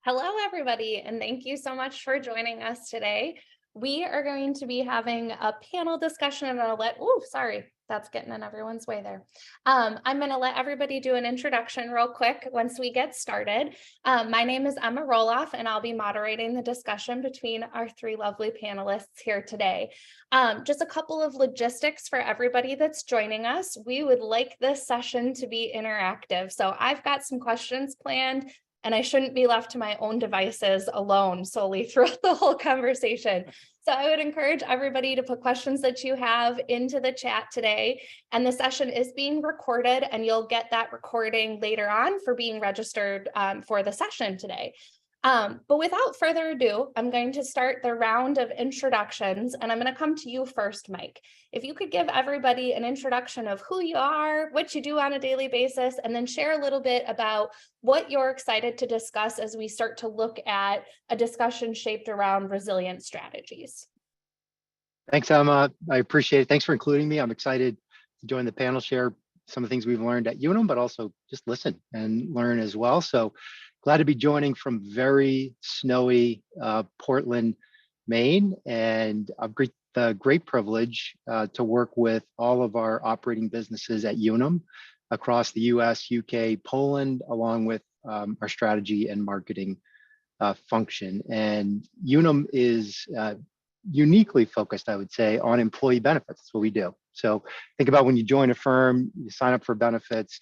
Hello, everybody, and thank you so much for joining us today. We are going to be having a panel discussion, and sorry, that's getting in everyone's way there. I'm going to let everybody do an introduction real quick once we get started. My name is Emma Roloff, and I'll be moderating the discussion between our three lovely panelists here today. Just a couple of logistics for everybody that's joining us. We would like this session to be interactive, so I've got some questions planned and I shouldn't be left to my own devices alone solely throughout the whole conversation. So I would encourage everybody to put questions that you have into the chat today. And the session is being recorded, and you'll get that recording later on for being registered for the session today. But without further ado, I'm going to start the round of introductions, and I'm going to come to you first, Mike. If you could give everybody an introduction of who you are, what you do on a daily basis, and then share a little bit about what you're excited to discuss as we start to look at a discussion shaped around resilient strategies. Thanks, Emma. I appreciate it. Thanks for including me. I'm excited to join the panel, share some of the things we've learned at Unum, but also just listen and learn as well. So glad to be joining from very snowy Portland, Maine, and I've the great privilege to work with all of our operating businesses at Unum across the US, UK, Poland, along with our strategy and marketing function. And Unum is uniquely focused, I would say, on employee benefits. That's what we do. So think about when you join a firm, you sign up for benefits,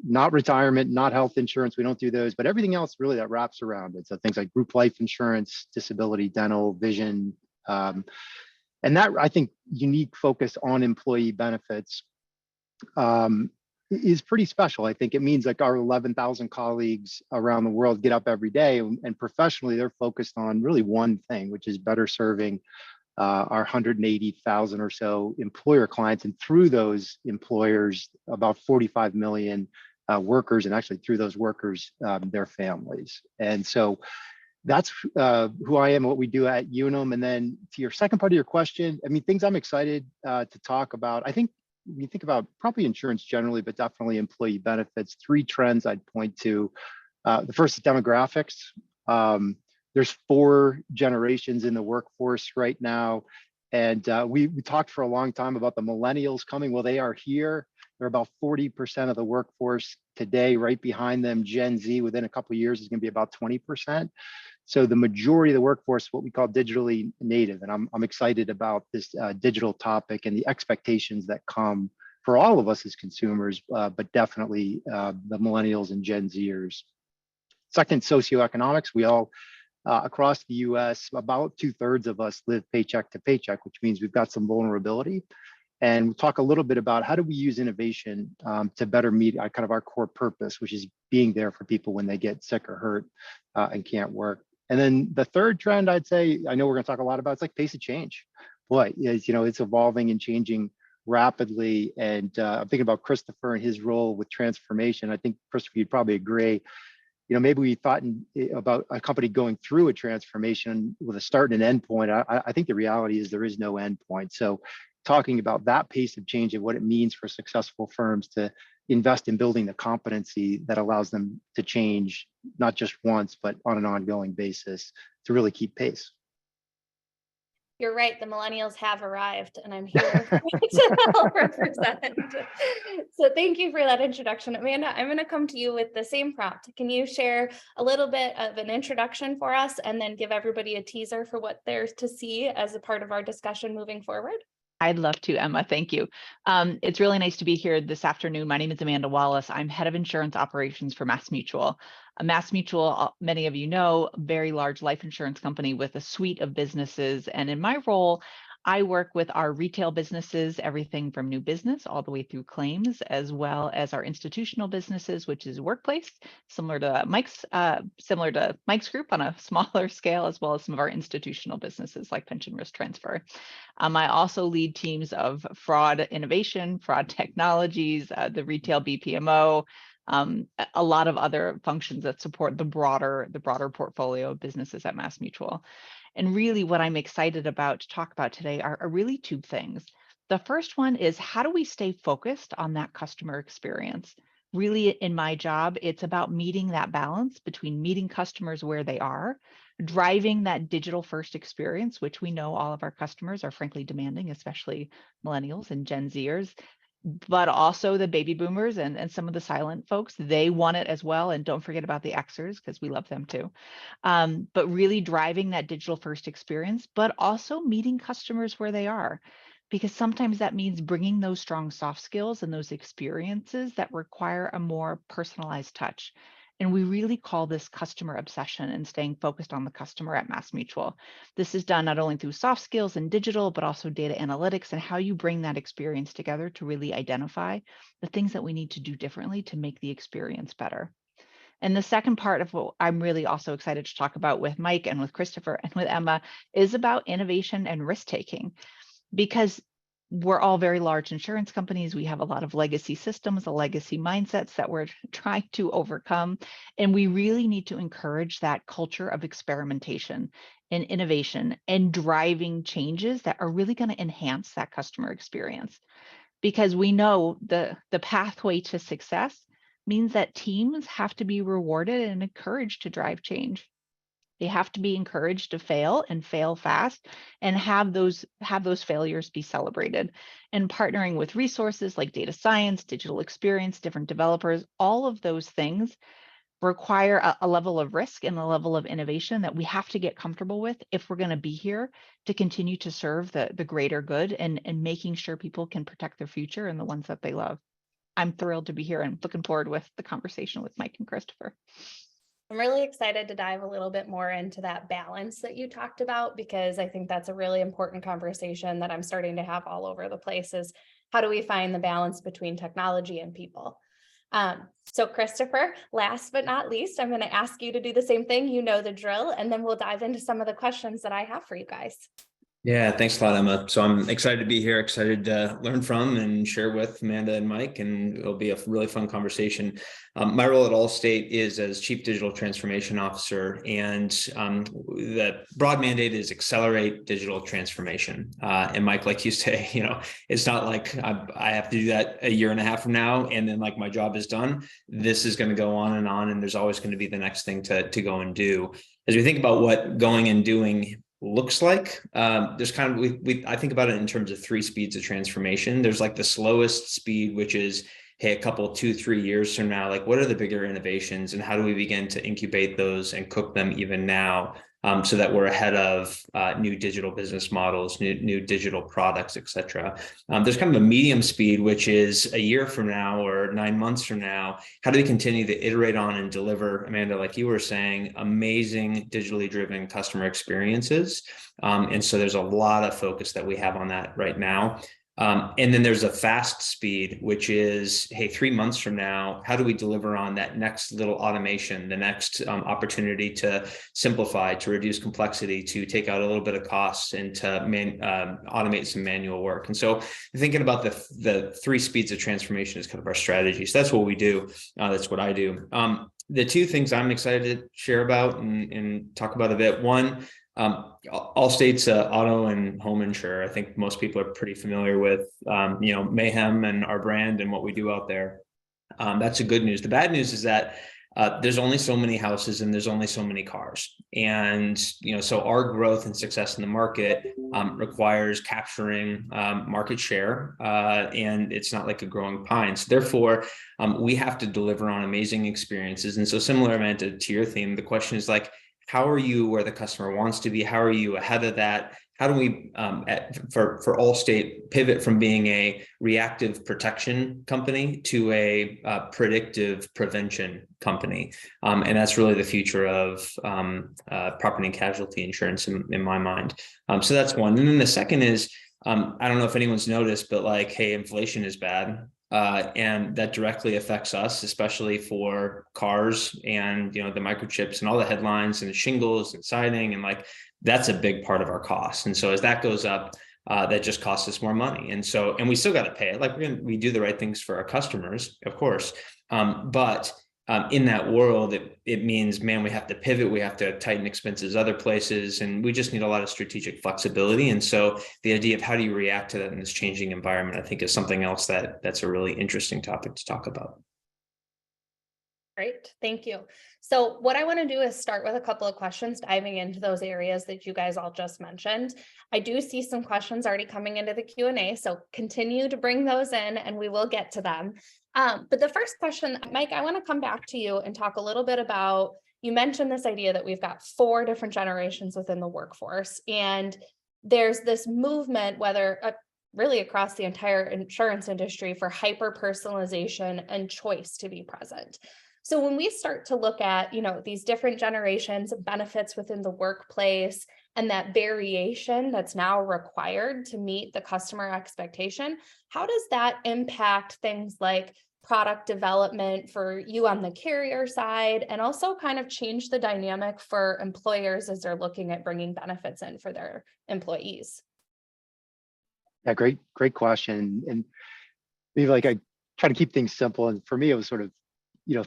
not retirement, not health insurance. We don't do those, but everything else really that wraps around it. So things like group life insurance, disability, dental, vision, and that, I think, unique focus on employee benefits is pretty special. I think it means like our 11,000 colleagues around the world get up every day, and professionally they're focused on really one thing, which is better serving our 180,000 or so employer clients, and through those employers, about 45 million workers, and actually through those workers, their families. And so that's who I am and what we do at Unum. And then to your second part of your question, I mean, things I'm excited to talk about. I think when you think about probably insurance generally, but definitely employee benefits, three trends I'd point to. The first is demographics. There's 4 generations in the workforce right now. And we talked for a long time about the millennials coming. Well, they are here. They're about 40% of the workforce today. Right behind them, Gen Z within a couple of years is going to be about 20%. So the majority of the workforce, what we call digitally native. And I'm excited about this digital topic and the expectations that come for all of us as consumers, but definitely the millennials and Gen Zers. Second, socioeconomics. We all across the US, about 2/3 of us live paycheck to paycheck, which means we've got some vulnerability. And we'll talk a little bit about how do we use innovation to better meet kind of our core purpose, which is being there for people when they get sick or hurt and can't work. And then the third trend, I'd say, I know we're going to talk a lot about, it's like pace of change. Boy, it's evolving and changing rapidly. And I'm thinking about Christopher and his role with transformation. I think, Christopher, you'd probably agree. Maybe we thought about a company going through a transformation with a start and an end point. I think the reality is there is no end point. So talking about that pace of change and what it means for successful firms to invest in building the competency that allows them to change, not just once, but on an ongoing basis to really keep pace. You're right, the millennials have arrived, and I'm here to help represent. So thank you for that introduction. Amanda, I'm going to come to you with the same prompt. Can you share a little bit of an introduction for us and then give everybody a teaser for what there's to see as a part of our discussion moving forward? I'd love to, Emma. Thank you. It's really nice to be here this afternoon. My name is Amanda Wallace. I'm head of insurance operations for MassMutual. MassMutual, many of you know, a very large life insurance company with a suite of businesses. And in my role, I work with our retail businesses, everything from new business all the way through claims, as well as our institutional businesses, which is workplace, similar to Mike's group on a smaller scale, as well as some of our institutional businesses like pension risk transfer. I also lead teams of fraud innovation, fraud technologies, the retail BPMO, a lot of other functions that support the broader portfolio of businesses at MassMutual. And really what I'm excited about to talk about today are really 2 things. The first one is, how do we stay focused on that customer experience? really in my job, it's about meeting that balance between meeting customers where they are, driving that digital first experience, which we know all of our customers are frankly demanding, especially millennials and Gen Zers, but also the baby boomers and some of the silent folks, they want it as well. And don't forget about the Xers, because we love them too. But really driving that digital first experience, but also meeting customers where they are, because sometimes that means bringing those strong soft skills and those experiences that require a more personalized touch. And we really call this customer obsession and staying focused on the customer at MassMutual. This is done not only through soft skills and digital, but also data analytics and how you bring that experience together to really identify the things that we need to do differently to make the experience better. And the second part of what I'm really also excited to talk about with Mike and with Christopher and with Emma is about innovation and risk taking, because we're all very large insurance companies. We have a lot of legacy systems, legacy mindsets that we're trying to overcome. And we really need to encourage that culture of experimentation and innovation and driving changes that are really going to enhance that customer experience. Because we know the pathway to success means that teams have to be rewarded and encouraged to drive change. They have to be encouraged to fail and fail fast and have those failures be celebrated. And partnering with resources like data science, digital experience, different developers, all of those things require a level of risk and a level of innovation that we have to get comfortable with if we're going to be here to continue to serve the greater good and making sure people can protect their future and the ones that they love. I'm thrilled to be here and looking forward with the conversation with Mike and Christopher. I'm really excited to dive a little bit more into that balance that you talked about, because I think that's a really important conversation that I'm starting to have all over the place, is how do we find the balance between technology and people? So Christopher, last but not least, I'm going to ask you to do the same thing. You know the drill, and then we'll dive into some of the questions that I have for you guys. Yeah, thanks a lot, Emma. So I'm excited to be here, excited to learn from and share with Amanda and Mike, and it'll be a really fun conversation. My role at Allstate is as Chief Digital Transformation Officer, and the broad mandate is accelerate digital transformation. And Mike, like you say, it's not like I have to do that a year and a half from now, and then like my job is done. This is going to go on, and there's always going to be the next thing to go and do. As we think about what going and doing looks like, there's kind of, I think about it in terms of 3 speeds of transformation. There's like the slowest speed, which is, hey, a couple, 2-3 years from now, like what are the bigger innovations and how do we begin to incubate those and cook them even now, so that we're ahead of new digital business models, new digital products, et cetera. There's kind of a medium speed, which is a year from now or 9 months from now. How do we continue to iterate on and deliver, Amanda, like you were saying, amazing digitally driven customer experiences? And so there's a lot of focus that we have on that right now. And then there's a fast speed, which is, hey, 3 months from now, how do we deliver on that next little automation, the next opportunity to simplify, to reduce complexity, to take out a little bit of costs, and to automate some manual work? And so thinking about the 3 speeds of transformation is kind of our strategy. So that's what we do. That's what I do. The 2 things I'm excited to share about and talk about a bit. One, Allstate's auto and home insurer. I think most people are pretty familiar with, Mayhem and our brand and what we do out there. That's the good news. The bad news is that there's only so many houses and there's only so many cars. And, so our growth and success in the market requires capturing market share, and it's not like a growing pine. So therefore, we have to deliver on amazing experiences. And so similar, Amanda, to your theme, the question is like, how are you where the customer wants to be? How are you ahead of that? How do we, for Allstate, pivot from being a reactive protection company to a predictive prevention company? And that's really the future of property and casualty insurance in my mind. So that's one. And then the second is, I don't know if anyone's noticed, but like, hey, inflation is bad. And that directly affects us, especially for cars and, the microchips and all the headlines and the shingles and siding, and like, that's a big part of our cost. And so as that goes up, that just costs us more money. And so, and we still got to pay it. Like we do the right things for our customers, of course. But in that world, it means, man, we have to pivot. We have to tighten expenses other places, and we just need a lot of strategic flexibility. And so the idea of how do you react to that in this changing environment, I think, is something else that's a really interesting topic to talk about. Great, thank you. So what I want to do is start with a couple of questions diving into those areas that you guys all just mentioned. I do see some questions already coming into the Q&A, so continue to bring those in and we will get to them. But the first question, Mike, I want to come back to you and talk a little bit about, you mentioned this idea that we've got 4 different generations within the workforce, and there's this movement, whether really across the entire insurance industry, for hyper personalization and choice to be present. So when we start to look at, these different generations of benefits within the workplace and that variation that's now required to meet the customer expectation, how does that impact things like product development for you on the carrier side, and also kind of change the dynamic for employers as they're looking at bringing benefits in for their employees? Yeah, great question. And maybe like I try to keep things simple. And for me, it was sort of,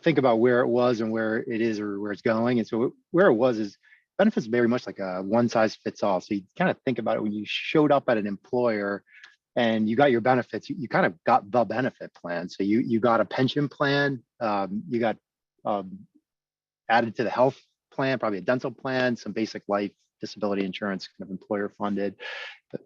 think about where it was and where it is or where it's going. And so where it was is benefits very much like a one size fits all. So you kind of think about it when you showed up at an employer and you got your benefits, you kind of got the benefit plan. So you got a pension plan, you got added to the health plan, probably a dental plan, some basic life disability insurance, kind of employer funded.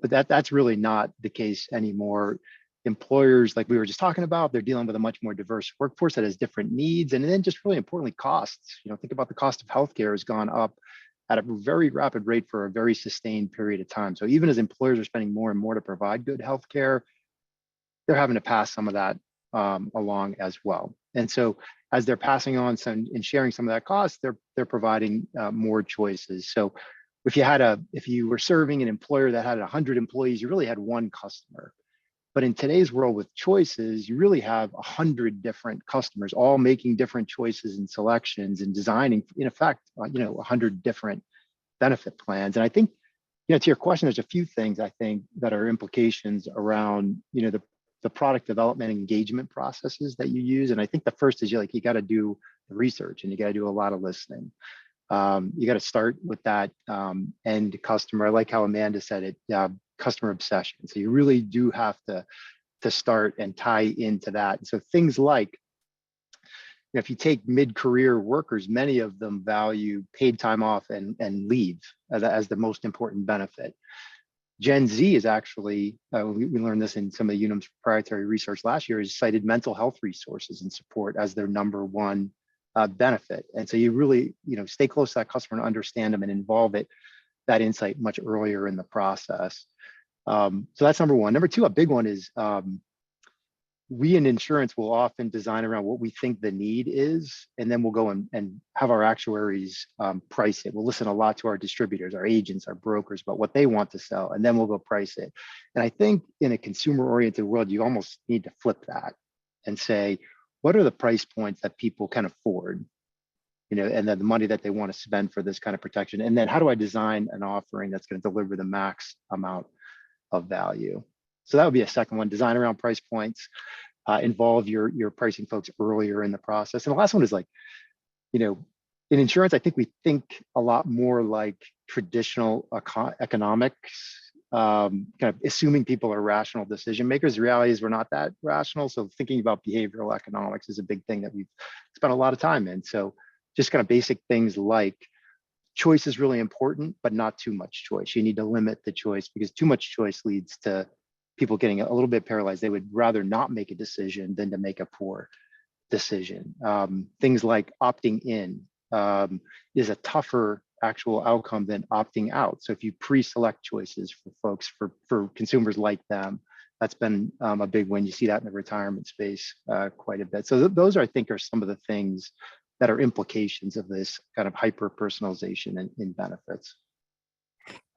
But that's really not the case anymore. Employers, like we were just talking about, they're dealing with a much more diverse workforce that has different needs. And then just really importantly, costs. Think about the cost of healthcare has gone up at a very rapid rate for a very sustained period of time. So even as employers are spending more and more to provide good healthcare, they're having to pass some of that along as well. And so as they're passing on some and sharing some of that cost, they're providing more choices. So if you were serving an employer that had 100 employees, you really had one customer. But in today's world with choices, you really have 100 different customers, all making different choices and selections and designing, in effect, 100 different benefit plans. And I think, to your question, there's a few things I think that are implications around, the product development engagement processes that you use. And I think the first is you got to do the research and you got to do a lot of listening. You got to start with that end customer. I like how Amanda said it. Customer obsession. So you really do have to start and tie into that. And so things like, if you take mid-career workers, many of them value paid time off and leave as the most important benefit. Gen Z is actually, we learned this in some of the Unum's proprietary research last year, is cited mental health resources and support as their number one benefit. And so you really, stay close to that customer and understand them and involve that insight much earlier in the process. So that's number one. Number two, a big one is we in insurance will often design around what we think the need is, and then we'll go and have our actuaries price it. We'll listen a lot to our distributors, our agents, our brokers about what they want to sell, and then we'll go price it. And I think in a consumer-oriented world, you almost need to flip that and say, what are the price points that people can afford? And then the money that they want to spend for this kind of protection. And then how do I design an offering that's going to deliver the max amount of value? So that would be a second one, design around price points, involve your pricing folks earlier in the process. And the last one is in insurance, I think we think a lot more like traditional economics, kind of assuming people are rational decision makers. The reality is we're not that rational. So thinking about behavioral economics is a big thing that we've spent a lot of time in. So just kind of basic things like choice is really important, but not too much choice. You need to limit the choice because too much choice leads to people getting a little bit paralyzed. They would rather not make a decision than to make a poor decision. Things like opting in is a tougher actual outcome than opting out. So if you pre-select choices for folks, for consumers like them, that's been a big win. You see that in the retirement space quite a bit. So those I think are some of the things that are implications of this kind of hyper personalization in benefits.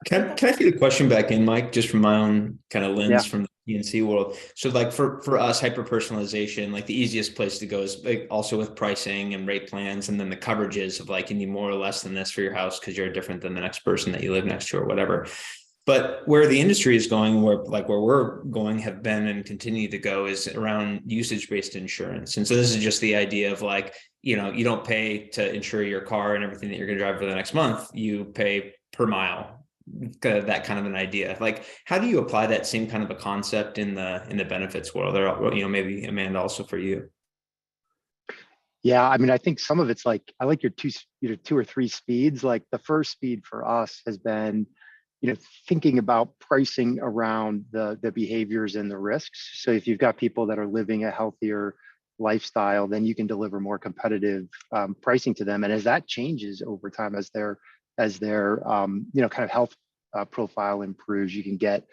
Can I feed a question back in, Mike, just from my own kind of lens from the P&C world? So for us, hyper personalization, the easiest place to go is also with pricing and rate plans, and then the coverages of you need more or less than this for your house because you're different than the next person that you live next to or whatever. But where the industry is going, where we're going, have been and continue to go, is around usage-based insurance. And so this is just the idea of you don't pay to insure your car and everything that you're going to drive for the next month. You pay per mile. That kind of an idea. How do you apply that same kind of a concept in the benefits world? Or maybe Amanda, also for you. Yeah, I mean, I think some of it's like, I like your two or three speeds. Like the first speed for us has been, thinking about pricing around the behaviors and the risks. So if you've got people that are living a healthier lifestyle, then you can deliver more competitive pricing to them. And as that changes over time, as their kind of health profile improves, you can get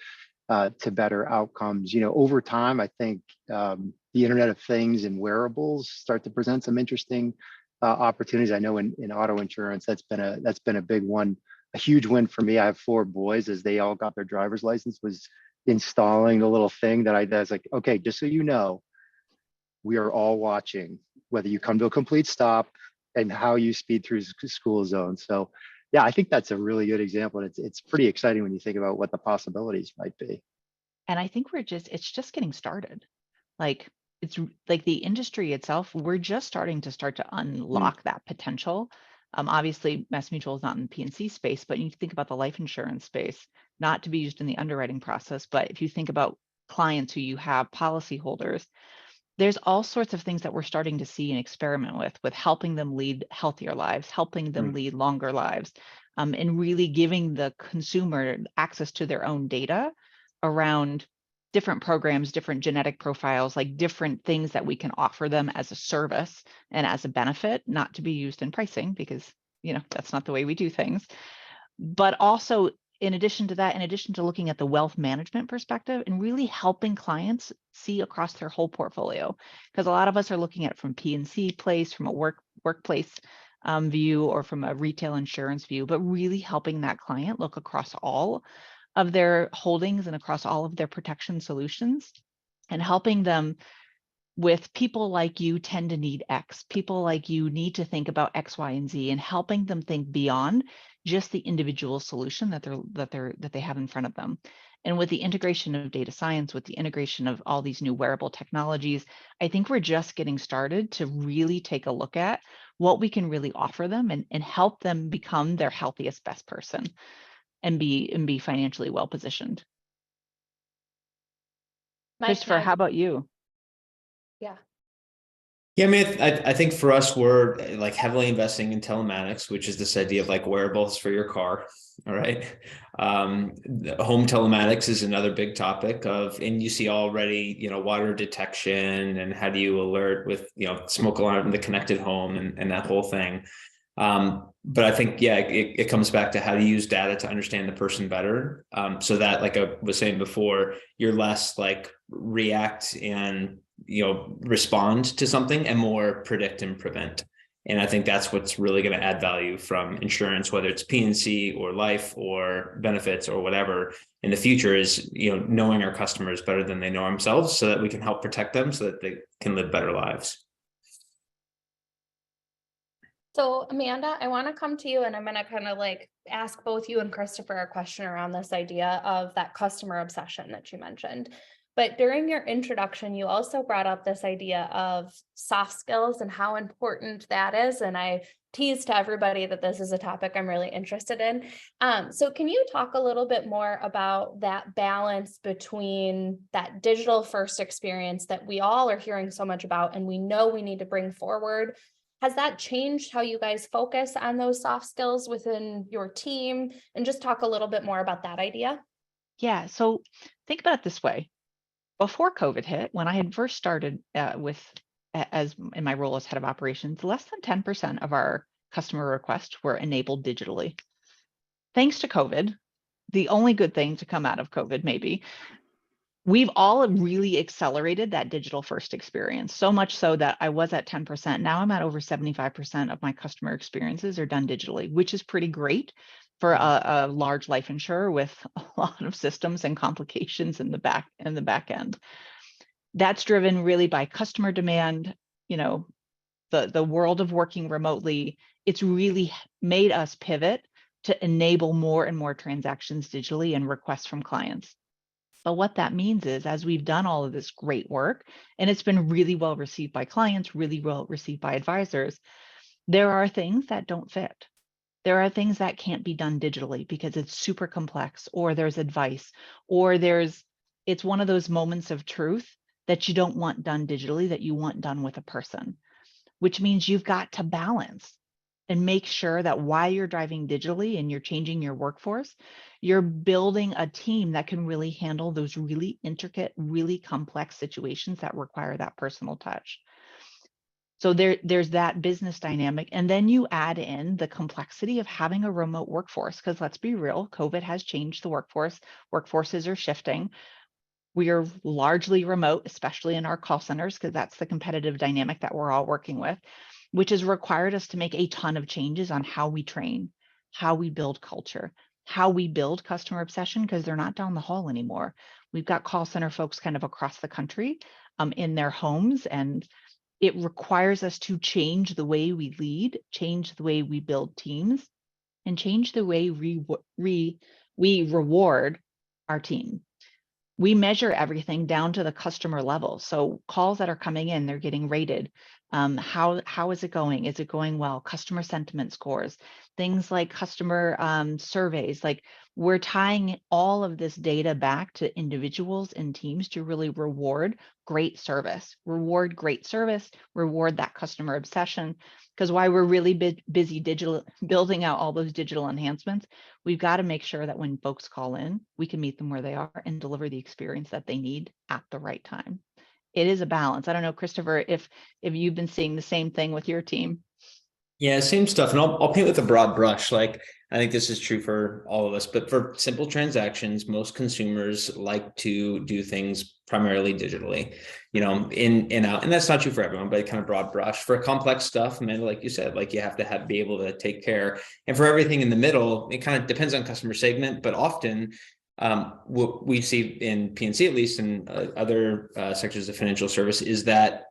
to better outcomes. Over time, I think the Internet of Things and wearables start to present some interesting opportunities. I know in auto insurance, that's been a big one, a huge win for me. I have 4 boys. As they all got their driver's license, was installing the little thing that I was like, okay, just so you know, we are all watching whether you come to a complete stop and how you speed through school zone. So yeah, I think that's a really good example. And it's pretty exciting when you think about what the possibilities might be. And I think it's just getting started. Like it's like the industry itself, we're just starting to unlock that potential. Obviously, Mass Mutual is not in the P&C space, but you think about the life insurance space, not to be used in the underwriting process. But if you think about clients who you have, policyholders, there's all sorts of things that we're starting to see and experiment with helping them lead healthier lives, helping them lead longer lives, and really giving the consumer access to their own data around different programs, different genetic profiles, like different things that we can offer them as a service and as a benefit, not to be used in pricing because, that's not the way we do things. But also, in addition to that, in addition to looking at the wealth management perspective and really helping clients see across their whole portfolio, because a lot of us are looking at it from P&C place, from a workplace view, or from a retail insurance view, but really helping that client look across all of their holdings and across all of their protection solutions, and helping them with people like you tend to need X, people like you need to think about X, Y, and Z, and helping them think beyond just the individual solution that they have in front of them. And with the integration of data science, with the integration of all these new wearable technologies, I think we're just getting started to really take a look at what we can really offer them and help them become their healthiest, best person and be financially well positioned. Christopher, how about you? Yeah. Yeah, I mean, I think for us, we're like heavily investing in telematics, which is this idea of like wearables for your car. All right. Home telematics is another big topic and you see already, water detection and how do you alert with, smoke alarm in the connected home and that whole thing. But I think, yeah, it comes back to how to use data to understand the person better. So that, like I was saying before, you're less like react and, respond to something and more predict and prevent. And I think that's what's really going to add value from insurance, whether it's P&C or life or benefits or whatever in the future is, knowing our customers better than they know themselves so that we can help protect them so that they can live better lives. So Amanda, I want to come to you and I'm going to kind of like ask both you and Christopher a question around this idea of that customer obsession that you mentioned. But during your introduction, you also brought up this idea of soft skills and how important that is. And I teased to everybody that this is a topic I'm really interested in. So can you talk a little bit more about that balance between that digital first experience that we all are hearing so much about and we know we need to bring forward? Has that changed how you guys focus on those soft skills within your team? And just talk a little bit more about that idea. Yeah, so think about it this way. Before COVID hit, when I had first started as in my role as head of operations, less than 10% of our customer requests were enabled digitally. Thanks to COVID, the only good thing to come out of COVID, maybe, we've all really accelerated that digital first experience, so much so that I was at 10%. Now I'm at over 75% of my customer experiences are done digitally, which is pretty great for a large life insurer with a lot of systems and complications in the back end. That's driven really by customer demand, the world of working remotely. It's really made us pivot to enable more and more transactions digitally and requests from clients. But what that means is, as we've done all of this great work, and it's been really well received by clients, really well received by advisors, there are things that don't fit. There are things that can't be done digitally because it's super complex, or there's advice, or it's one of those moments of truth that you don't want done digitally, that you want done with a person. which means you've got to balance and make sure that while you're driving digitally and you're changing your workforce, you're building a team that can really handle those really intricate, really complex situations that require that personal touch. So there's that business dynamic. And then you add in the complexity of having a remote workforce, because let's be real, COVID has changed the workforce. Workforces are shifting. We are largely remote, especially in our call centers, because that's the competitive dynamic that we're all working with, which has required us to make a ton of changes on how we train, how we build culture, how we build customer obsession, because they're not down the hall anymore. We've got call center folks kind of across the country in their homes, and it requires us to change the way we lead, change the way we build teams, and change the way we reward our team. We measure everything down to the customer level. So calls that are coming in, they're getting rated. How is it going? Is it going well? Customer sentiment scores, things like customer surveys. Like, we're tying all of this data back to individuals and teams to really reward great service, reward that customer obsession. Because while we're really busy building out all those digital enhancements, we've got to make sure that when folks call in, we can meet them where they are and deliver the experience that they need at the right time. It is a balance. I don't know, Christopher, if you've been seeing the same thing with your team. Yeah, same stuff. And I'll paint with a broad brush. Like, I think this is true for all of us, but for simple transactions, most consumers like to do things primarily digitally, in and out. And that's not true for everyone, but kind of broad brush. For complex stuff, man, like you said, like, you have to be able to take care. And for everything in the middle, it kind of depends on customer segment, but often what we see in P&C, at least in other sectors of financial service, is that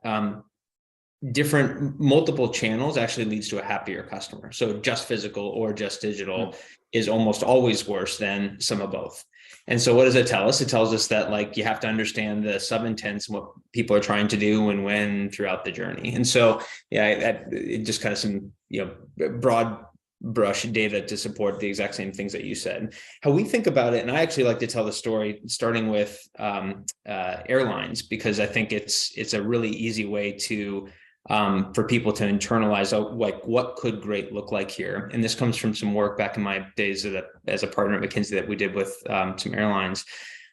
different multiple channels actually leads to a happier customer. So just physical or just digital is almost always worse than some of both. And so what does it tell us? It tells us that, like, you have to understand the sub-intents and what people are trying to do and when throughout the journey. And so, yeah, it just kind of some, broad brush data to support the exact same things that you said. How we think about it, and I actually like to tell the story starting with airlines, because I think it's a really easy way to for people to internalize like, what could great look like here. And this comes from some work back in my days as a partner at McKinsey that we did with some airlines.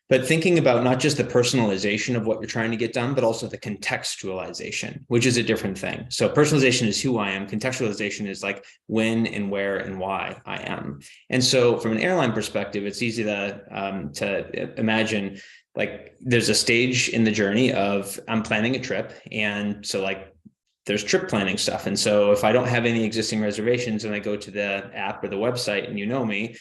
But thinking about not just the personalization of what you're trying to get done, but also the contextualization, which is a different thing. So personalization is who I am. Contextualization is like when and where and why I am. And so from an airline perspective, it's easy to imagine, like, there's a stage in the journey of I'm planning a trip. And so, like, there's trip planning stuff. And so if I don't have any existing reservations and I go to the app or the website and me,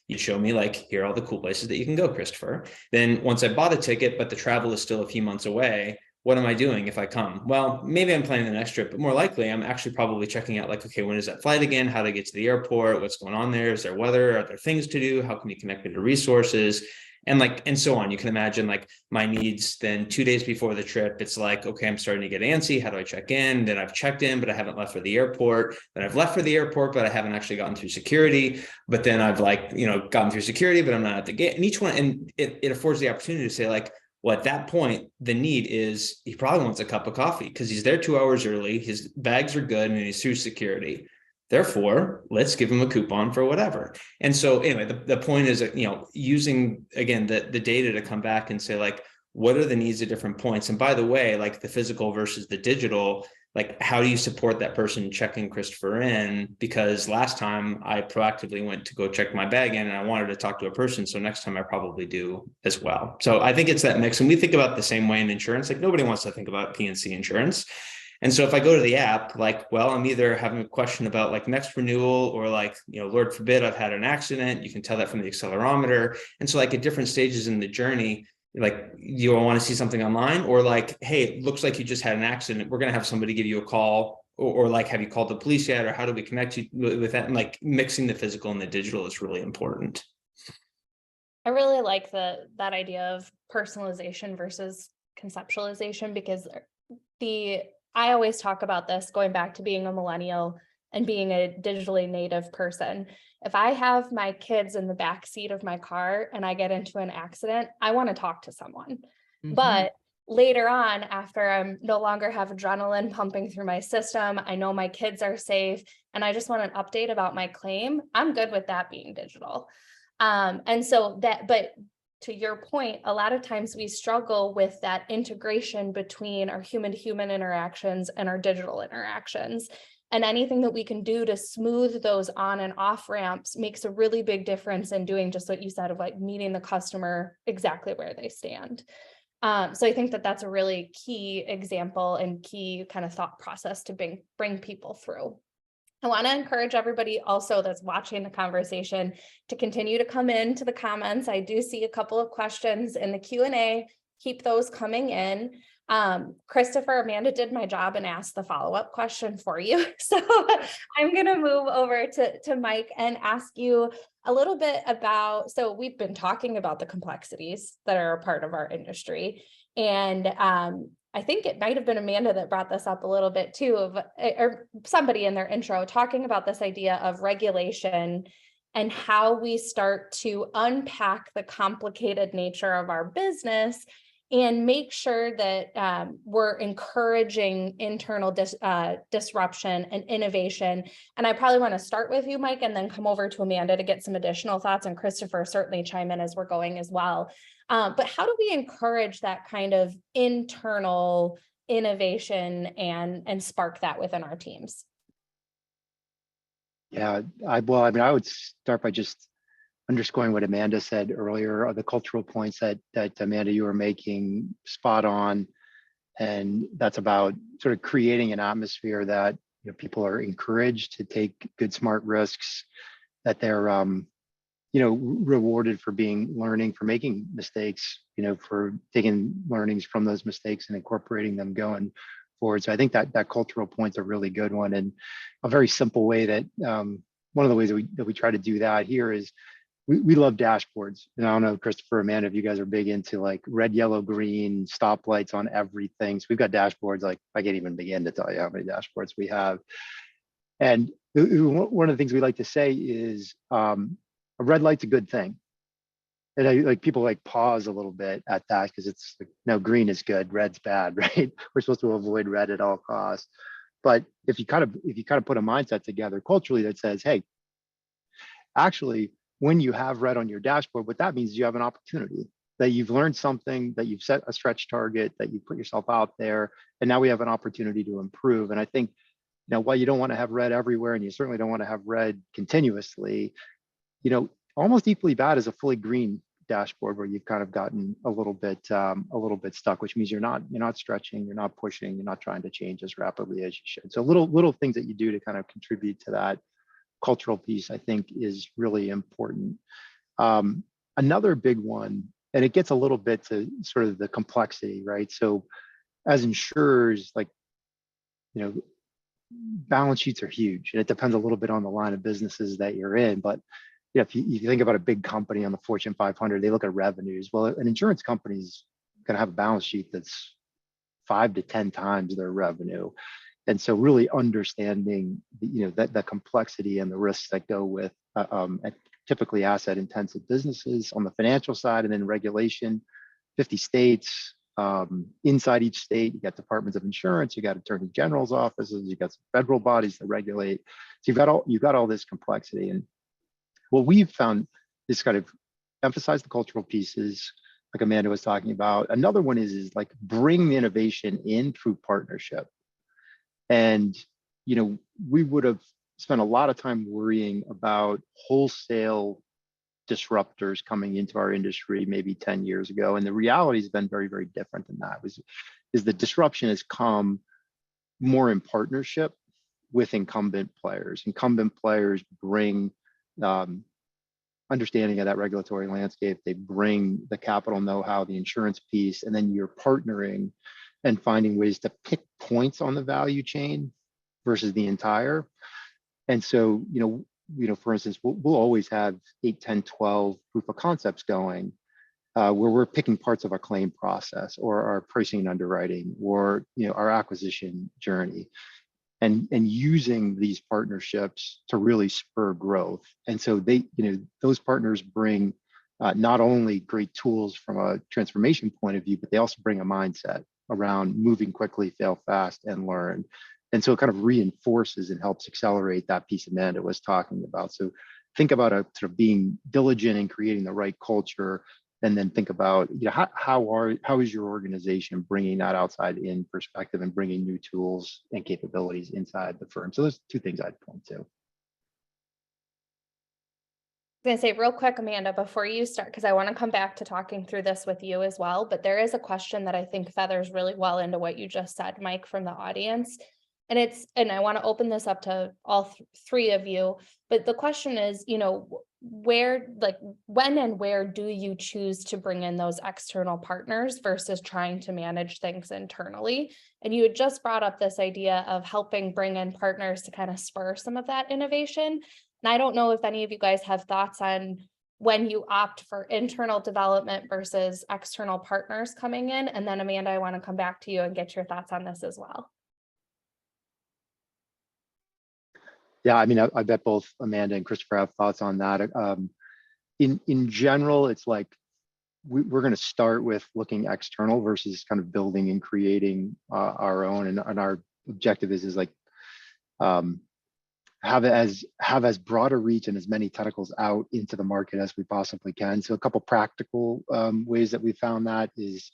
you show me, like, here are all the cool places that you can go, Christopher. Then once I bought a ticket, but the travel is still a few months away, what am I doing if I come? Well, maybe I'm planning the next trip, but more likely I'm actually probably checking out, like, okay, when is that flight again? How do I get to the airport? What's going on there? Is there weather? Are there things to do? How can you connect me to resources? And so on. You can imagine, like, my needs. Then 2 days before the trip, it's like, okay, I'm starting to get antsy. How do I check in? Then I've checked in, but I haven't left for the airport. Then I've left for the airport, but I haven't actually gotten through security. But then I've, like, gotten through security, but I'm not at the gate. And each one, and it affords the opportunity to say, like, well, at that point, the need is he probably wants a cup of coffee because he's there 2 hours early. His bags are good and he's through security. Therefore, let's give him a coupon for whatever. And so anyway, the point is that, using, again, the data to come back and say, like, what are the needs at different points? And by the way, like, the physical versus the digital, like, how do you support that person checking Christopher in? Because last time I proactively went to go check my bag in and I wanted to talk to a person. So next time I probably do as well. So I think it's that mix. And we think about the same way in insurance. Like, nobody wants to think about P&C insurance. And so if I go to the app, like, well, I'm either having a question about, like, next renewal, or, like, Lord forbid, I've had an accident. You can tell that from the accelerometer. And so, like, at different stages in the journey, like, you want to see something online, or, like, hey, it looks like you just had an accident. We're going to have somebody give you a call, or like, have you called the police yet? Or how do we connect you with that? And, like, mixing the physical and the digital is really important. I really like that idea of personalization versus conceptualization, because I always talk about this going back to being a millennial and being a digitally native person. If I have my kids in the back seat of my car and I get into an accident, I want to talk to someone. Mm-hmm. But later on, after I'm no longer have adrenaline pumping through my system, I know my kids are safe, and I just want an update about my claim, I'm good with that being digital. And so that, but to your point, a lot of times we struggle with that integration between our human-to-human interactions and our digital interactions. And anything that we can do to smooth those on and off ramps makes a really big difference in doing just what you said of like meeting the customer exactly where they stand. So I think that that's a really key example and key kind of thought process to bring people through. I want to encourage everybody also that's watching the conversation to continue to come into the comments. I do see a couple of questions in the Q&A. Keep those coming in. Christopher, Amanda did my job and asked the follow-up question for you. So I'm going to move over to Mike and ask you a little bit about, so we've been talking about the complexities that are a part of our industry. And I think it might have been Amanda that brought this up a little bit too, or somebody in their intro talking about this idea of regulation and how we start to unpack the complicated nature of our business and make sure that we're encouraging internal disruption and innovation. And I probably want to start with you, Mike, and then come over to Amanda to get some additional thoughts, and Christopher certainly chime in as we're going as well. But how do we encourage that kind of internal innovation and spark that within our teams? Yeah, I would start by just underscoring what Amanda said earlier, the cultural points that Amanda, you were making, spot on. And that's about sort of creating an atmosphere that people are encouraged to take good, smart risks, that they're rewarded for learning, for making mistakes, for taking learnings from those mistakes and incorporating them going forward. So I think that cultural point's a really good one, and a very simple way that one of the ways that we try to do that here is we love dashboards. And I don't know, Christopher, Amanda, if you guys are big into like red, yellow, green stoplights on everything. So we've got dashboards, like I can't even begin to tell you how many dashboards we have. And one of the things we like to say is a red light's a good thing. And people pause a little bit at that, because it's like, no, green is good, red's bad, right? We're supposed to avoid red at all costs. But if you kind of put a mindset together culturally that says, hey, actually, when you have red on your dashboard, what that means is you have an opportunity, that you've learned something, that you've set a stretch target, that you put yourself out there, and now we have an opportunity to improve. And I think, while you don't want to have red everywhere, and you certainly don't want to have red continuously, almost equally bad is a fully green dashboard where you've kind of gotten a little bit stuck, which means you're not stretching, you're not pushing, you're not trying to change as rapidly as you should. So little things that you do to kind of contribute to that cultural piece, I think, is really important. Another big one, and it gets a little bit to sort of the complexity, right? So as insurers, balance sheets are huge, and it depends a little bit on the line of businesses that you're in. But if you think about a big company on the Fortune 500, they look at revenues. Well, an insurance company's going to have a balance sheet that's 5 to 10 times their revenue. And so really understanding the complexity and the risks that go with typically asset intensive businesses on the financial side, and then regulation, 50 states, inside each state, you got departments of insurance, you got attorney general's offices, you got some federal bodies that regulate. So you've got all this complexity. And what we've found is kind of emphasize the cultural pieces, like Amanda was talking about. Another one is bring the innovation in through partnership. And, we would have spent a lot of time worrying about wholesale disruptors coming into our industry maybe 10 years ago. And the reality has been very, very different than that. Is the disruption has come more in partnership with incumbent players. Incumbent players bring understanding of that regulatory landscape. They bring the capital know-how, the insurance piece, and then you're partnering and finding ways to pick points on the value chain versus the entire. And so, for instance, we'll always have 8, 10, 12 proof of concepts going where we're picking parts of our claim process or our pricing and underwriting or, our acquisition journey, and using these partnerships to really spur growth. And so those partners bring not only great tools from a transformation point of view, but they also bring a mindset around moving quickly, fail fast, and learn. And so it kind of reinforces and helps accelerate that piece Amanda was talking about. So think about a sort of being diligent in creating the right culture, and then think about, you know, how is your organization bringing that outside in perspective and bringing new tools and capabilities inside the firm. So those two things I'd point to. I'm going to say real quick, Amanda, before you start, because I want to come back to talking through this with you as well, but there is a question that I think feathers really well into what you just said, Mike, from the audience. And I want to open this up to all three of you, but the question is, you know, when and where do you choose to bring in those external partners versus trying to manage things internally? And you had just brought up this idea of helping bring in partners to kind of spur some of that innovation. And I don't know if any of you guys have thoughts on when you opt for internal development versus external partners coming in. And then Amanda, I want to come back to you and get your thoughts on this as well. Yeah, I mean, I bet both Amanda and Christopher have thoughts on that. In general, it's like we're going to start with looking external versus kind of building and creating our own. And our objective is like have as broad a reach and as many tentacles out into the market as we possibly can. So a couple practical ways that we found that is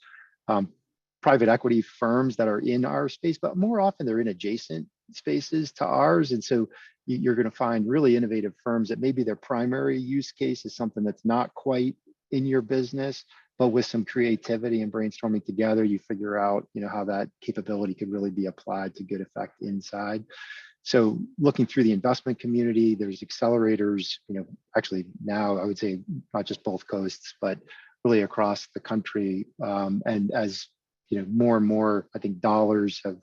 private equity firms that are in our space, but more often they're in adjacent spaces to ours. And so you're going to find really innovative firms that maybe their primary use case is something that's not quite in your business, but with some creativity and brainstorming together, you figure out, you know, how that capability could really be applied to good effect inside. So looking through the investment community, there's accelerators, you know, actually now I would say not just both coasts, but really across the country. And as you know, more and more, I think dollars have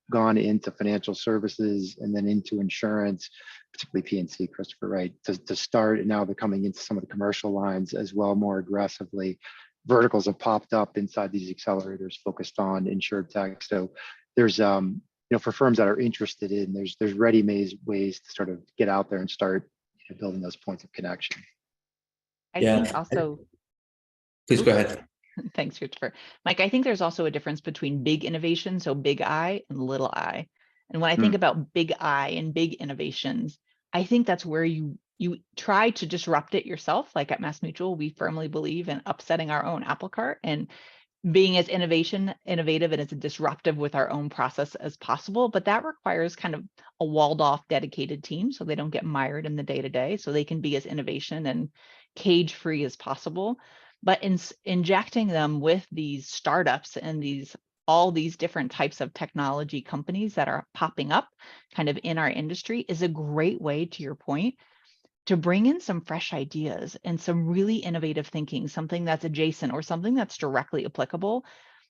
gone into financial services and then into insurance, particularly P&C, Christopher, right, to start, and now they're coming into some of the commercial lines as well more aggressively. Verticals have popped up inside these accelerators focused on insured tech. So there's, you know, for firms that are interested in, there's ready-made ways to sort of get out there and start, you know, building those points of connection. I think also, Please go ahead. Thanks, Christopher. Mike, I think there's also a difference between big innovation, so big I, and little I. And when I think about big I and big innovations, I think that's where you try to disrupt it yourself. Like at MassMutual, we firmly believe in upsetting our own apple cart and being as innovative and as disruptive with our own process as possible. But that requires kind of a walled off dedicated team so they don't get mired in the day-to-day, so they can be as innovation and cage free as possible. But injecting them with these startups and all these different types of technology companies that are popping up kind of in our industry is a great way, to your point, to bring in some fresh ideas and some really innovative thinking, something that's adjacent or something that's directly applicable.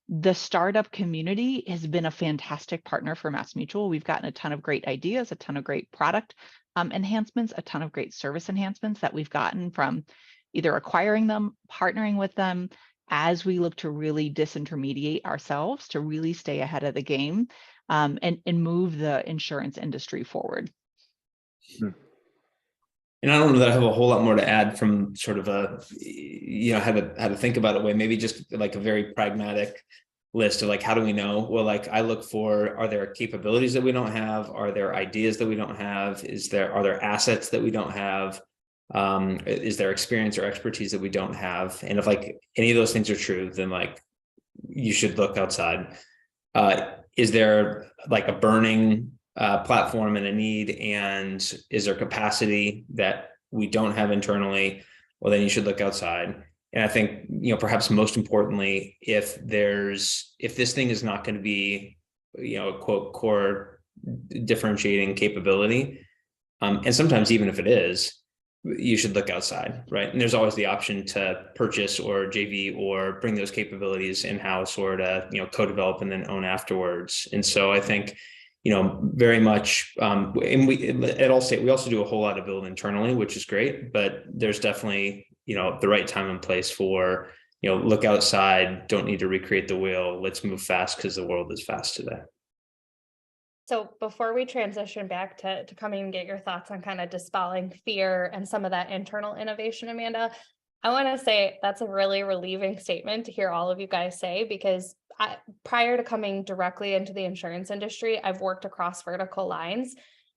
The startup community has been a fantastic partner for MassMutual. We've gotten a ton of great ideas, a ton of great product enhancements, a ton of great service enhancements that we've gotten from either acquiring them, partnering with them, as we look to really disintermediate ourselves to really stay ahead of the game and move the insurance industry forward. And I don't know that I have a whole lot more to add from sort of a, you know, how to think about it way, maybe just like a very pragmatic list of like, how do we know? Well, like I look for, are there capabilities that we don't have? Are there ideas that we don't have? Are there assets that we don't have? Is there experience or expertise that we don't have? And if like any of those things are true, then like you should look outside. Is there like a burning platform and a need, and is there capacity that we don't have internally? Well, then you should look outside. And I think, you know, perhaps most importantly, if this thing is not going to be, you know, a quote core differentiating capability, and sometimes even if it is, you should look outside, right? And there's always the option to purchase or JV or bring those capabilities in-house, or to, you know, co-develop and then own afterwards. And so I think, you know, very much, and we at Allstate, we also do a whole lot of build internally, which is great, but there's definitely, you know, the right time and place for, you know, look outside, don't need to recreate the wheel. Let's move fast because the world is fast today. So before we transition back to coming and get your thoughts on kind of dispelling fear and some of that internal innovation, Amanda, I want to say that's a really relieving statement to hear all of you guys say, because prior to coming directly into the insurance industry, I've worked across vertical lines,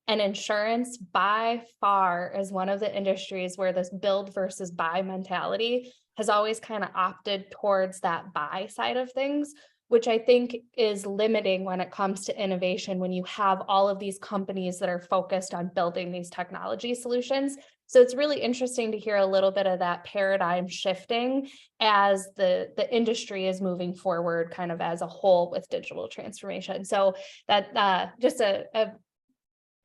and insurance by far is one of the industries where this build versus buy mentality has always kind of opted towards that buy side of things, which I think is limiting when it comes to innovation, when you have all of these companies that are focused on building these technology solutions. So it's really interesting to hear a little bit of that paradigm shifting as the industry is moving forward kind of as a whole with digital transformation. So that just a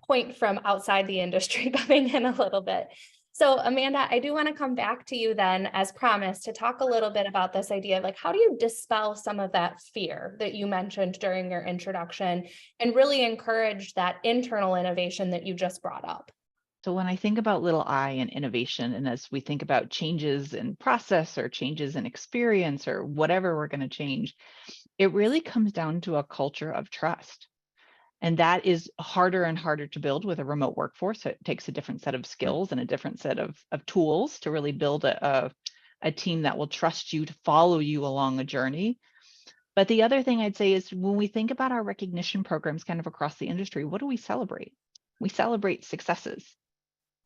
point from outside the industry coming in a little bit. So Amanda, I do want to come back to you then, as promised, to talk a little bit about this idea of like, how do you dispel some of that fear that you mentioned during your introduction and really encourage that internal innovation that you just brought up? So when I think about little I and innovation, and as we think about changes in process or changes in experience or whatever we're going to change, it really comes down to a culture of trust. And that is harder and harder to build with a remote workforce. So it takes a different set of skills and a different set of tools to really build a team that will trust you, to follow you along a journey. But the other thing I'd say is when we think about our recognition programs kind of across the industry, what do we celebrate? We celebrate successes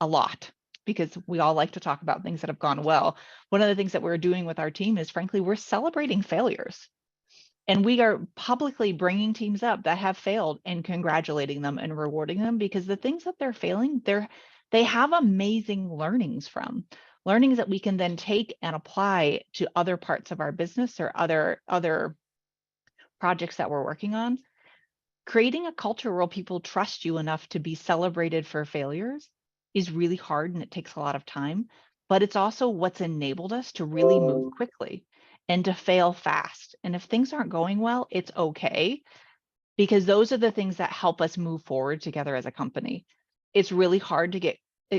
a lot, because we all like to talk about things that have gone well. One of the things that we're doing with our team is, frankly, we're celebrating failures. And we are publicly bringing teams up that have failed and congratulating them and rewarding them, because the things that they're failing, they have amazing learnings from. Learnings that we can then take and apply to other parts of our business or other projects that we're working on. Creating a culture where people trust you enough to be celebrated for failures is really hard, and it takes a lot of time, but it's also what's enabled us to really move quickly and to fail fast. And if things aren't going well, it's okay, because those are the things that help us move forward together as a company. It's really hard to get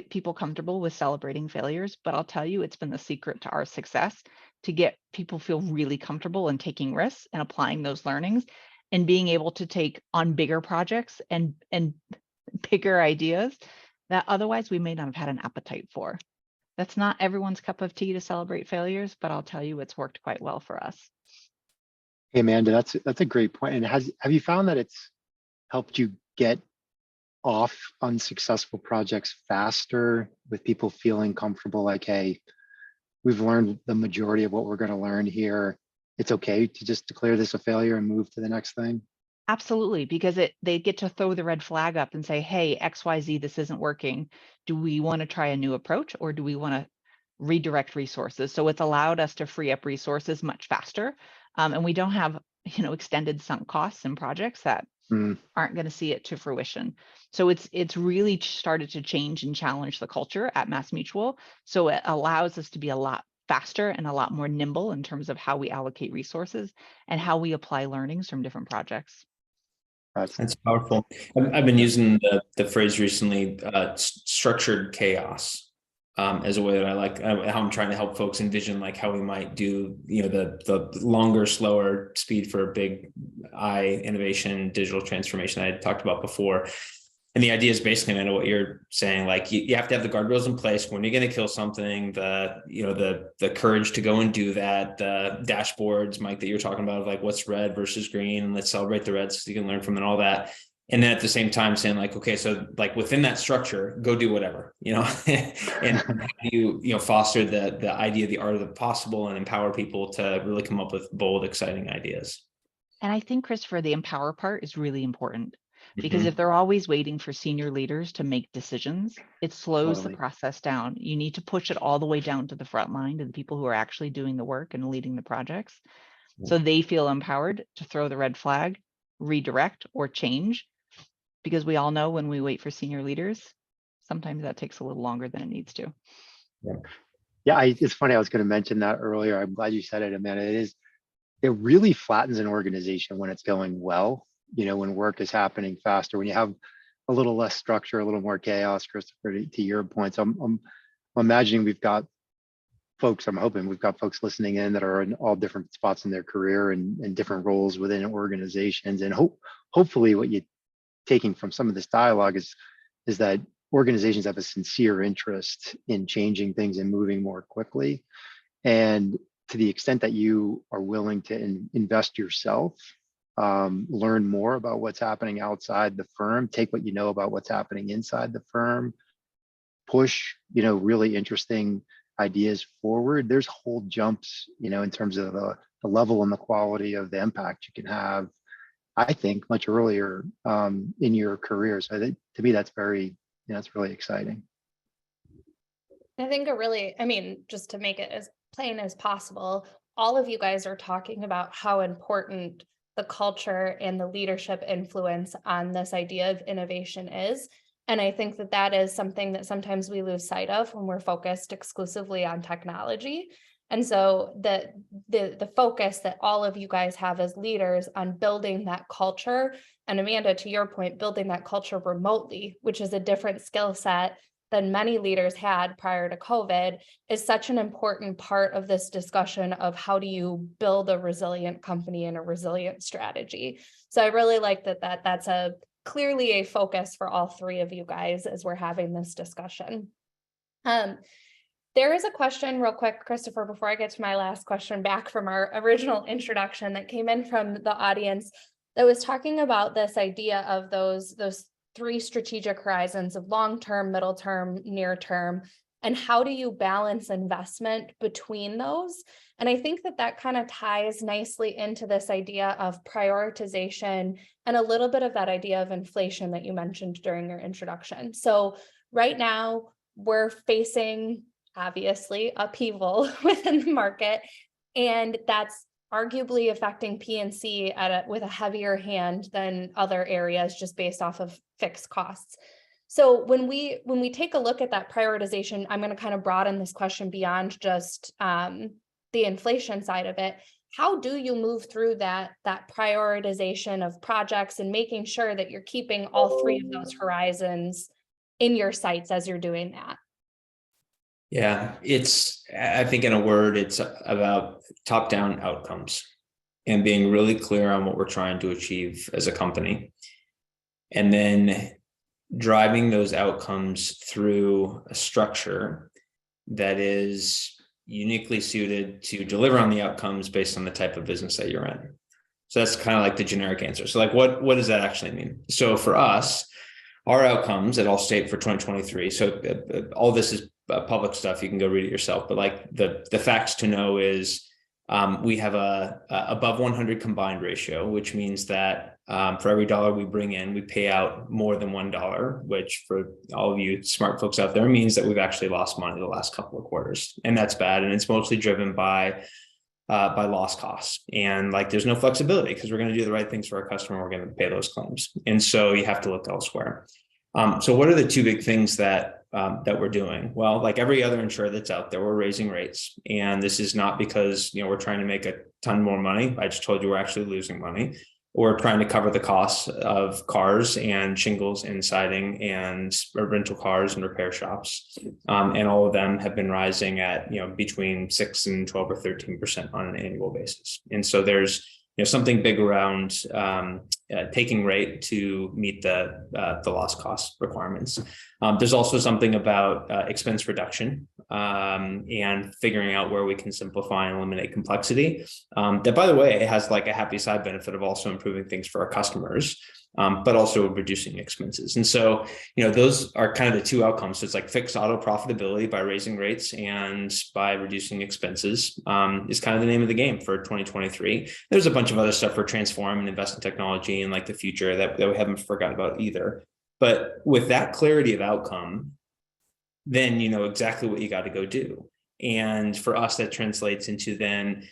people comfortable with celebrating failures, but I'll tell you, it's been the secret to our success, to get people feel really comfortable in taking risks and applying those learnings and being able to take on bigger projects and bigger ideas that otherwise we may not have had an appetite for. That's not everyone's cup of tea to celebrate failures, but I'll tell you, it's worked quite well for us. Hey, Amanda, that's a great point. And have you found that it's helped you get off unsuccessful projects faster, with people feeling comfortable, like, hey, we've learned the majority of what we're going to learn here. It's okay to just declare this a failure and move to the next thing? Absolutely, because they get to throw the red flag up and say, hey, XYZ, this isn't working. Do we want to try a new approach, or do we want to redirect resources? So it's allowed us to free up resources much faster. And we don't have, extended sunk costs in projects that aren't going to see it to fruition. So it's really started to change and challenge the culture at MassMutual. So it allows us to be a lot faster and a lot more nimble in terms of how we allocate resources and how we apply learnings from different projects. That's powerful. I've been using the phrase recently, structured chaos, as a way that I like how I'm trying to help folks envision like how we might do, the longer, slower speed for big I innovation, digital transformation I had talked about before. And the idea is basically, I know what you're saying, like you have to have the guardrails in place when you're going to kill something, the courage to go and do that, the dashboards, Mike, that you're talking about, of like what's red versus green, and let's celebrate the reds so you can learn from it and all that. And then at the same time saying like, okay, so like within that structure, go do whatever, and how do you, foster the idea, the art of the possible, and empower people to really come up with bold, exciting ideas. And I think, Christopher, the empower part is really important. Because if they're always waiting for senior leaders to make decisions, it slows the process down. You need to push it all the way down to the front line, to the people who are actually doing the work and leading the projects. So they feel empowered to throw the red flag, redirect, or change. Because we all know when we wait for senior leaders, sometimes that takes a little longer than it needs to. Yeah, it's funny. I was going to mention that earlier. I'm glad you said it, Amanda. It really flattens an organization when it's going well. When work is happening faster, when you have a little less structure, a little more chaos. Christopher, to your points, I'm imagining I'm hoping we've got folks listening in that are in all different spots in their career and different roles within organizations. And hopefully what you're taking from some of this dialogue is that organizations have a sincere interest in changing things and moving more quickly. And to the extent that you are willing to invest yourself, learn more about what's happening outside the firm, take what you know about what's happening inside the firm, push, really interesting ideas forward. There's whole jumps, in terms of the level and the quality of the impact you can have, I think, much earlier in your career. So to me, that's very, that's really exciting. I think just to make it as plain as possible, all of you guys are talking about how important the culture and the leadership influence on this idea of innovation is. And I think that is something that sometimes we lose sight of when we're focused exclusively on technology. And so the focus that all of you guys have as leaders on building that culture, and Amanda, to your point, building that culture remotely, which is a different skill set than many leaders had prior to COVID, is such an important part of this discussion of how do you build a resilient company and a resilient strategy. So I really like that's clearly a focus for all three of you guys as we're having this discussion. There is a question real quick, Christopher, before I get to my last question back from our original introduction that came in from the audience that was talking about this idea of those three strategic horizons of long-term, middle-term, near-term, and how do you balance investment between those? And I think that kind of ties nicely into this idea of prioritization and a little bit of that idea of inflation that you mentioned during your introduction. So right now we're facing, obviously, upheaval within the market, and that's arguably affecting P&C with a heavier hand than other areas just based off of fixed costs. So when we take a look at that prioritization, I'm going to kind of broaden this question beyond just the inflation side of it. How do you move through that prioritization of projects and making sure that you're keeping all three of those horizons in your sights as you're doing that? Yeah, I think in a word, it's about top-down outcomes and being really clear on what we're trying to achieve as a company. And then driving those outcomes through a structure that is uniquely suited to deliver on the outcomes based on the type of business that you're in. So that's kind of like the generic answer. So like, what does that actually mean? So for us, our outcomes at Allstate for 2023, so all this is public stuff, you can go read it yourself, but like the facts to know is we have a above 100 combined ratio, which means that for every dollar we bring in, we pay out more than $1, which for all of you smart folks out there means that we've actually lost money the last couple of quarters. And that's bad. And it's mostly driven by loss costs. And like, there's no flexibility because we're going to do the right things for our customer. We're going to pay those claims. And so you have to look elsewhere. So what are the two big things that we're doing? Well, like every other insurer that's out there, we're raising rates. And this is not because, we're trying to make a ton more money. I just told you we're actually losing money. We're trying to cover the costs of cars and shingles and siding and rental cars and repair shops. And all of them have been rising at, between 6 and 12 or 13% on an annual basis. And so there's, something big around taking rate to meet the loss cost requirements. There's also something about expense reduction and figuring out where we can simplify and eliminate complexity. That, by the way, has like a happy side benefit of also improving things for our customers, but also reducing expenses. And so, those are kind of the two outcomes. So it's like fixed auto profitability by raising rates and by reducing expenses is kind of the name of the game for 2023. There's a bunch of other stuff for transform and invest in technology and like the future that we haven't forgotten about either. But with that clarity of outcome, then you know exactly what you got to go do. And for us, that translates into then,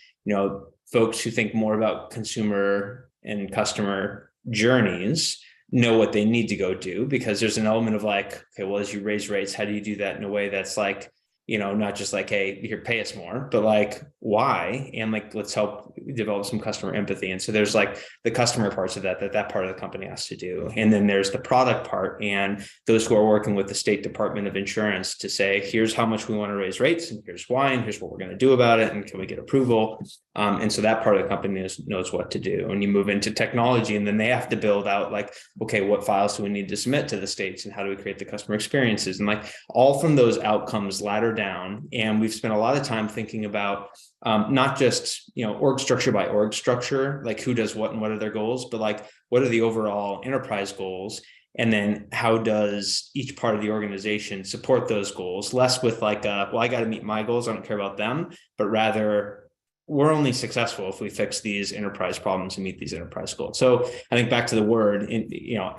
folks who think more about consumer and customer journeys know what they need to go do, because there's an element of like, okay, well, as you raise rates, how do you do that in a way that's like not just like, hey, here, pay us more, but like, why? And like, let's help develop some customer empathy. And so there's like the customer parts of that part of the company has to do. And then there's the product part, and those who are working with the State Department of Insurance to say, here's how much we want to raise rates, and here's why, and here's what we're going to do about it, and can we get approval? And so that part of the company knows what to do. And you move into technology, and then they have to build out like, okay, what files do we need to submit to the states, and how do we create the customer experiences? And like all from those outcomes ladder down. And we've spent a lot of time thinking about not just org structure by org structure, like who does what and what are their goals, but like what are the overall enterprise goals, and then how does each part of the organization support those goals, less with like well, I got to meet my goals, I don't care about them, but rather we're only successful if we fix these enterprise problems and meet these enterprise goals. So I think back to the word,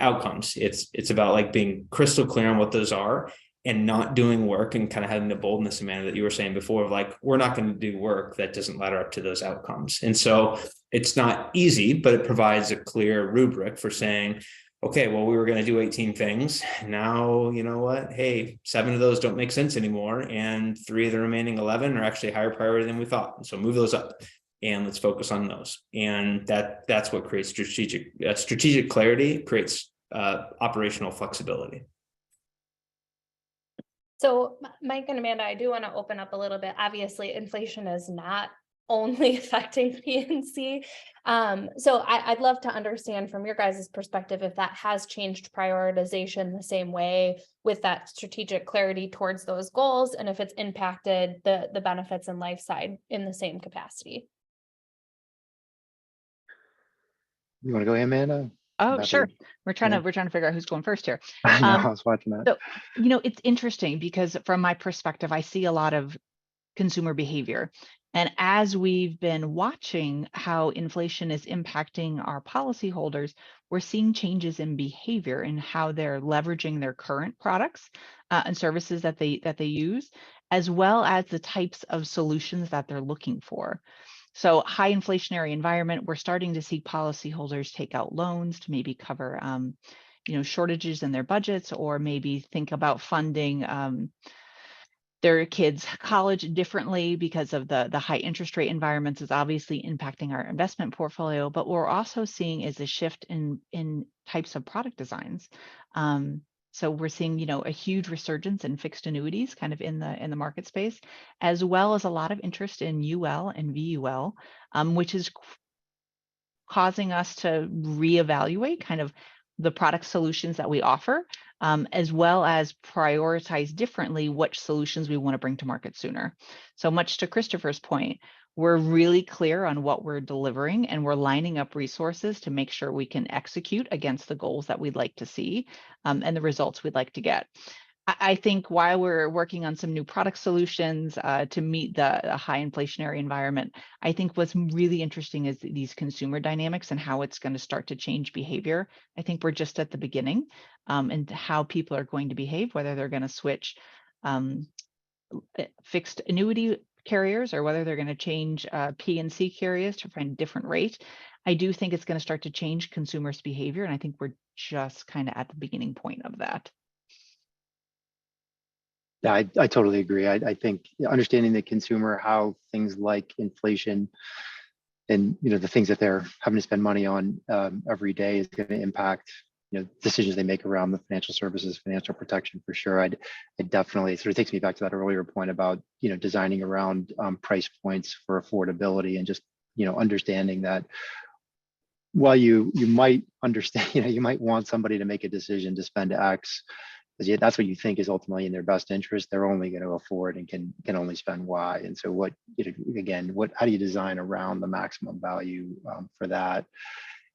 outcomes, it's about like being crystal clear on what those are, and not doing work and kind of having the boldness, Amanda, that you were saying before, of like, we're not going to do work that doesn't ladder up to those outcomes. And so it's not easy, but it provides a clear rubric for saying, okay, well, we were going to do 18 things. Now, you know what? Hey, 7 of those don't make sense anymore. And 3 of the remaining 11 are actually higher priority than we thought. So move those up and let's focus on those. And that's what creates strategic clarity, creates operational flexibility. So Mike and Amanda, I do want to open up a little bit. Obviously, inflation is not only affecting P&C. So I'd love to understand from your guys' perspective if that has changed prioritization the same way with that strategic clarity towards those goals, and if it's impacted the benefits and life side in the same capacity. You want to go, Amanda? Oh, sure. We're trying to figure out who's going first here. I know, I was watching that. So, it's interesting because from my perspective, I see a lot of consumer behavior. And as we've been watching how inflation is impacting our policyholders, we're seeing changes in behavior and how they're leveraging their current products and services that they use, as well as the types of solutions that they're looking for. So high inflationary environment, we're starting to see policyholders take out loans to maybe cover shortages in their budgets, or maybe think about funding their kids' college differently because of the high interest rate environments is obviously impacting our investment portfolio. But what we're also seeing is a shift in types of product designs. So we're seeing, a huge resurgence in fixed annuities kind of in the market space, as well as a lot of interest in UL and VUL, which is causing us to reevaluate kind of the product solutions that we offer, as well as prioritize differently which solutions we want to bring to market sooner. So much to Christopher's point, we're really clear on what we're delivering, and we're lining up resources to make sure we can execute against the goals that we'd like to see and the results we'd like to get. I think while we're working on some new product solutions to meet the high inflationary environment, I think what's really interesting is these consumer dynamics and how it's going to start to change behavior. I think we're just at the beginning and how people are going to behave, whether they're going to switch fixed annuity carriers or whether they're going to change P&C carriers to find a different rate. I do think it's going to start to change consumers' behavior, and I think we're just kind of at the beginning point of that. Yeah, I totally agree. I think understanding the consumer, how things like inflation and the things that they're having to spend money on every day is going to impact decisions they make around the financial services, financial protection for sure. I definitely sort of takes me back to that earlier point about designing around price points for affordability, and just understanding that while you might understand, you might want somebody to make a decision to spend X, because that's what you think is ultimately in their best interest. They're only going to afford and can only spend Y. And so what, how do you design around the maximum value for that?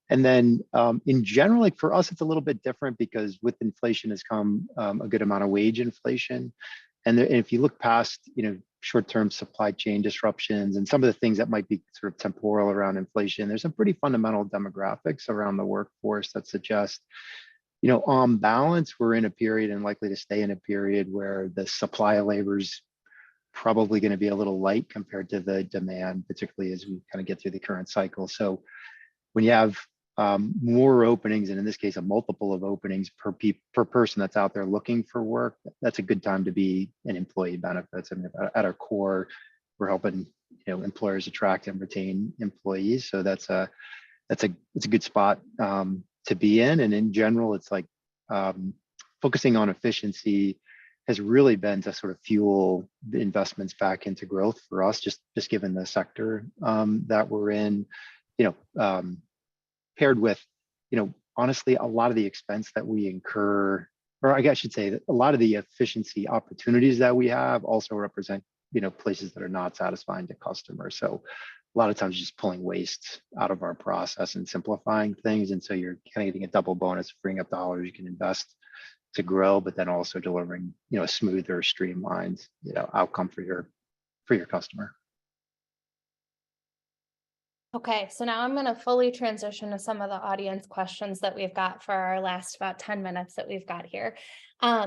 And then in general, like for us, it's a little bit different because with inflation has come a good amount of wage inflation. And if you look past, short-term supply chain disruptions and some of the things that might be sort of temporal around inflation, there's some pretty fundamental demographics around the workforce that suggest on balance, we're in a period and likely to stay in a period where the supply of labor is probably going to be a little light compared to the demand, particularly as we kind of get through the current cycle. So when you have more openings, and in this case, a multiple of openings per person that's out there looking for work, that's a good time to be in employee benefits. I mean, at our core, we're helping employers attract and retain employees. So it's a good spot to be in. And in general, it's like focusing on efficiency has really been to sort of fuel the investments back into growth for us, just given the sector that we're in, paired with, honestly, a lot of the expense that we incur, or I guess I should say that a lot of the efficiency opportunities that we have also represent, places that are not satisfying to customers. So a lot of times just pulling waste out of our process and simplifying things. And so you're kind of getting a double bonus, freeing up dollars you can invest to grow, but then also delivering, a smoother, streamlined, outcome for your customer. Okay, so now I'm going to fully transition to some of the audience questions that we've got for our last about 10 minutes that we've got here.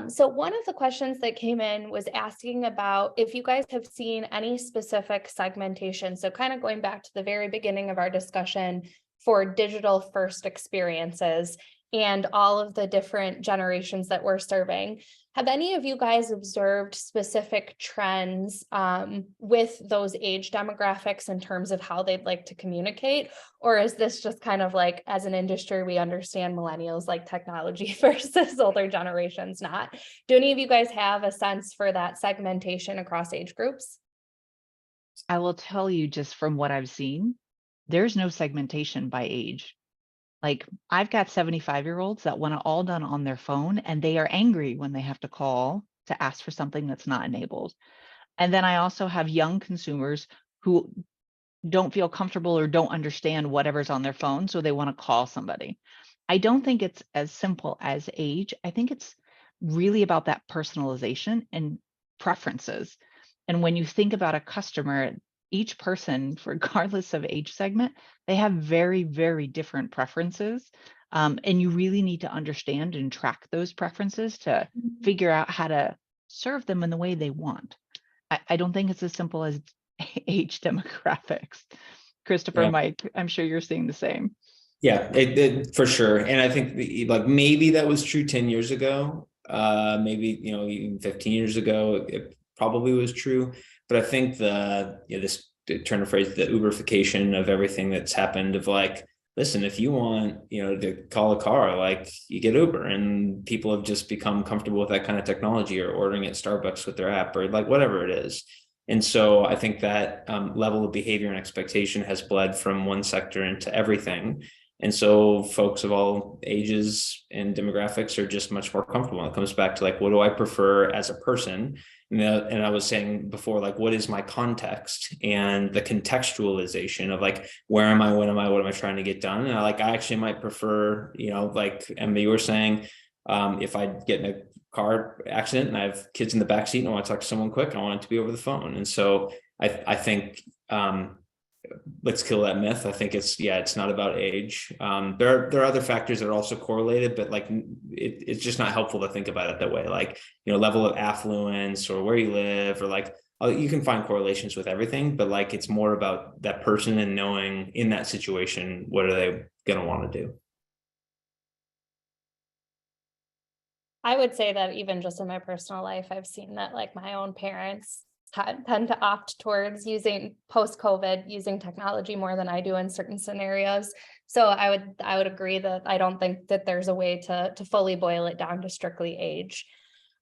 So one of the questions that came in was asking about if you guys have seen any specific segmentation. So kind of going back to the very beginning of our discussion for digital first experiences and all of the different generations that we're serving. Have any of you guys observed specific trends with those age demographics in terms of how they'd like to communicate? Or is this just kind of like, as an industry, we understand millennials like technology versus older generations not? Do any of you guys have a sense for that segmentation across age groups? I will tell you, just from what I've seen, there's no segmentation by age. Like, I've got 75-year-olds that want it all done on their phone, and they are angry when they have to call to ask for something that's not enabled. And then I also have young consumers who don't feel comfortable or don't understand whatever's on their phone, so they want to call somebody. I don't think it's as simple as age. I think it's really about that personalization and preferences. And when you think about a customer, each person, regardless of age segment, they have very, very different preferences. And you really need to understand and track those preferences to figure out how to serve them in the way they want. I don't think it's as simple as age demographics. Christopher, Yeah. Mike, I'm sure you're seeing the same. Yeah, it for sure. And I think like maybe that was true 10 years ago. Maybe, even 15 years ago, it probably was true. But I think this turn of phrase, the Uberification of everything that's happened, of like, listen, if you want, to call a car, like, you get Uber, and people have just become comfortable with that kind of technology, or ordering at Starbucks with their app, or like whatever it is. And so I think that level of behavior and expectation has bled from one sector into everything. And so folks of all ages and demographics are just much more comfortable. It comes back to like, what do I prefer as a person? And I was saying before, like, what is my context, and the contextualization of like, where am I, when am I, what am I trying to get done? And I actually might prefer, like Emma, you were saying, if I get in a car accident and I have kids in the backseat and I want to talk to someone quick, I want it to be over the phone. And so I think, let's kill that myth. I think it's not about age. There are other factors that are also correlated, but like it's just not helpful to think about it that way. Like, level of affluence, or where you live, or like, you can find correlations with everything, but like, it's more about that person and knowing in that situation, what are they going to want to do? I would say that even just in my personal life, I've seen that like my own parents tend to opt towards using post-COVID, using technology more than I do in certain scenarios. So I would agree that I don't think that there's a way to fully boil it down to strictly age.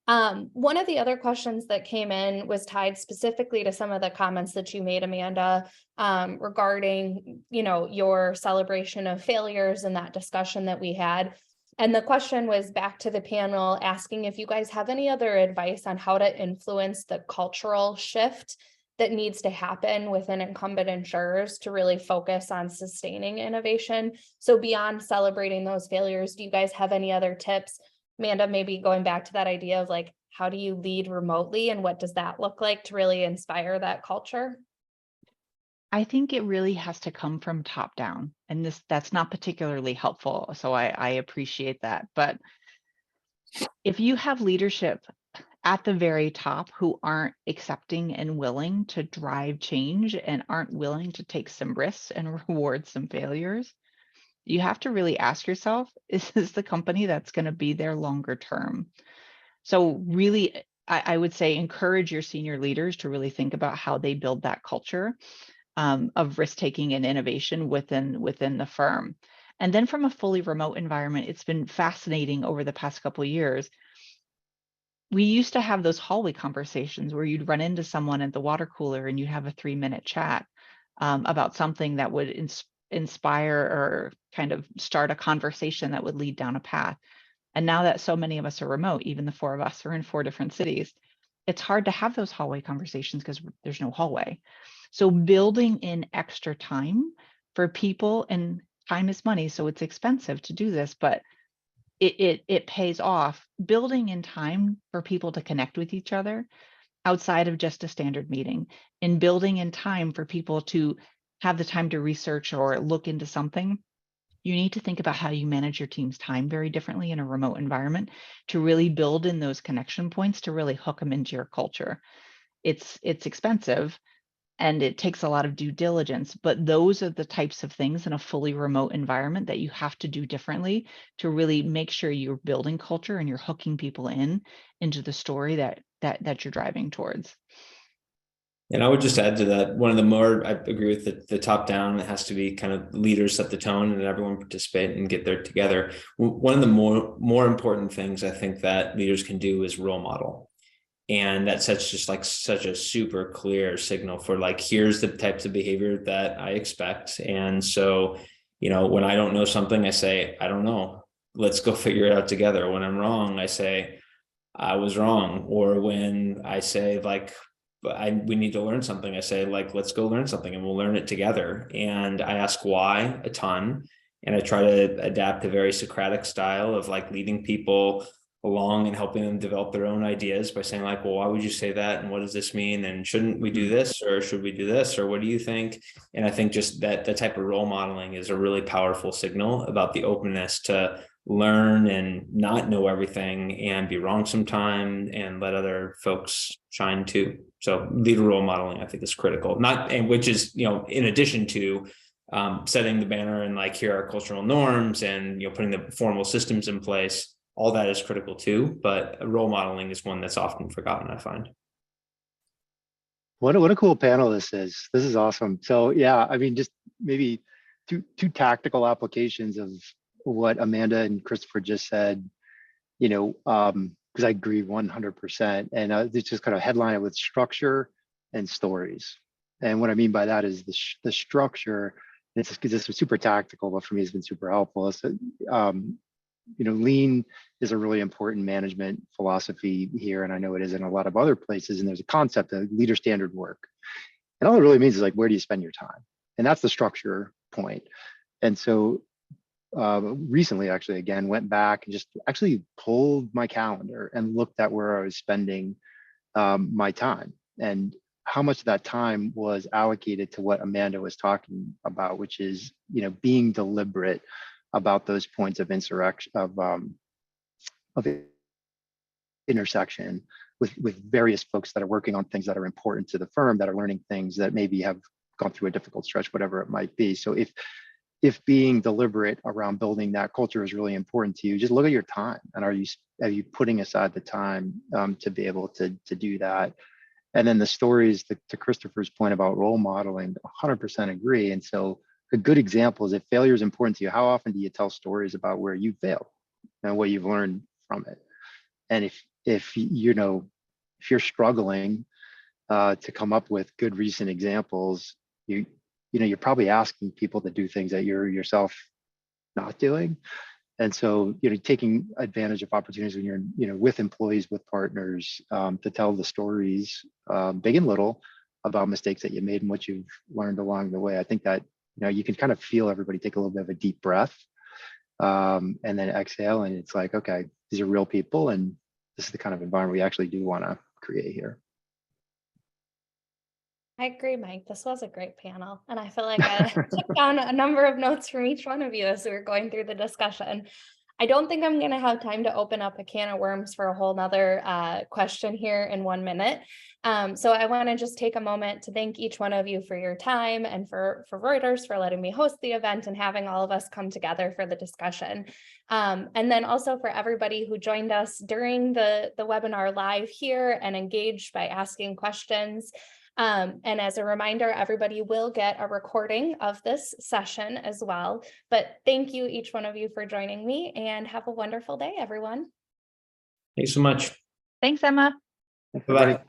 One of the other questions that came in was tied specifically to some of the comments that you made, Amanda, regarding, your celebration of failures and that discussion that we had. And the question was back to the panel, asking if you guys have any other advice on how to influence the cultural shift that needs to happen within incumbent insurers to really focus on sustaining innovation. So beyond celebrating those failures, do you guys have any other tips? Amanda, maybe going back to that idea of like, how do you lead remotely, and what does that look like to really inspire that culture? I think it really has to come from top down, and that's not particularly helpful. So I appreciate that. But if you have leadership at the very top who aren't accepting and willing to drive change, and aren't willing to take some risks and reward some failures, you have to really ask yourself, is this the company that's going to be there longer term? So really, I would say encourage your senior leaders to really think about how they build that culture of risk-taking and innovation within the firm. And then from a fully remote environment, it's been fascinating over the past couple of years. We used to have those hallway conversations where you'd run into someone at the water cooler and you'd have a 3-minute chat about something that would inspire or kind of start a conversation that would lead down a path. And now that so many of us are remote, even the 4 of us are in 4 different cities, it's hard to have those hallway conversations because there's no hallway. So building in extra time for people, and time is money, so it's expensive to do this, but it pays off. Building in time for people to connect with each other outside of just a standard meeting, and building in time for people to have the time to research or look into something. You need to think about how you manage your team's time very differently in a remote environment to really build in those connection points to really hook them into your culture. It's expensive and it takes a lot of due diligence, but those are the types of things in a fully remote environment that you have to do differently to really make sure you're building culture and you're hooking people into the story that you're driving towards. And I would just add to that, one of the more, I agree with the top down, it has to be kind of leaders set the tone and everyone participate and get there together. One of the more important things I think that leaders can do is role model. And that sets just like such a super clear signal for like, here's the types of behavior that I expect. And so, when I don't know something, I say, I don't know, let's go figure it out together. When I'm wrong, I say, I was wrong. Or when I say like, we need to learn something, I say like, let's go learn something and we'll learn it together. And I ask why a ton. And I try to adapt a very Socratic style of like leading people along and helping them develop their own ideas by saying like, well, why would you say that? And what does this mean? And shouldn't we do this? Or should we do this? Or what do you think? And I think just that type of role modeling is a really powerful signal about the openness to learn and not know everything and be wrong sometime and let other folks shine too. So leader role modeling, I think, is critical. Which is, in addition to setting the banner and like, here are cultural norms and, putting the formal systems in place. All that is critical too, but role modeling is one that's often forgotten, I find. What a cool panel this is. This is awesome. So yeah, I mean, just maybe two tactical applications of what Amanda and Christopher just said, because I agree 100%. And it's just kind of headline it with structure and stories. And what I mean by that is the structure, it's super tactical, but for me, it's been super helpful. So, lean is a really important management philosophy here. And I know it is in a lot of other places. And there's a concept of leader standard work. And all it really means is like, where do you spend your time? And that's the structure point. And so recently, actually, again, went back and just actually pulled my calendar and looked at where I was spending my time and how much of that time was allocated to what Amanda was talking about, which is, being deliberate about those points of intersection with various folks that are working on things that are important to the firm, that are learning things that maybe have gone through a difficult stretch, whatever it might be. So if being deliberate around building that culture is really important to you, just look at your time and are you putting aside the time to be able to do that? And then the stories, to Christopher's point about role modeling, 100% agree. And so a good example is if failure is important to you, how often do you tell stories about where you failed and what you've learned from it? And if you're struggling to come up with good recent examples, you're probably asking people to do things that you're yourself not doing. And so, taking advantage of opportunities when you're, with employees, with partners, to tell the stories, big and little, about mistakes that you made and what you've learned along the way. I think that, you can kind of feel everybody take a little bit of a deep breath and then exhale. And it's like, okay, these are real people. And this is the kind of environment we actually do want to create here. I agree, Mike. This was a great panel. And I feel like I took down a number of notes from each one of you as we were going through the discussion. I don't think I'm going to have time to open up a can of worms for a whole nother question here in 1 minute. So I want to just take a moment to thank each one of you for your time, and for Reuters for letting me host the event and having all of us come together for the discussion. And then also for everybody who joined us during the webinar live here and engaged by asking questions. And as a reminder, everybody will get a recording of this session as well. But thank you, each one of you, for joining me, and have a wonderful day, everyone. Thanks so much. Thanks, Emma. Bye-bye.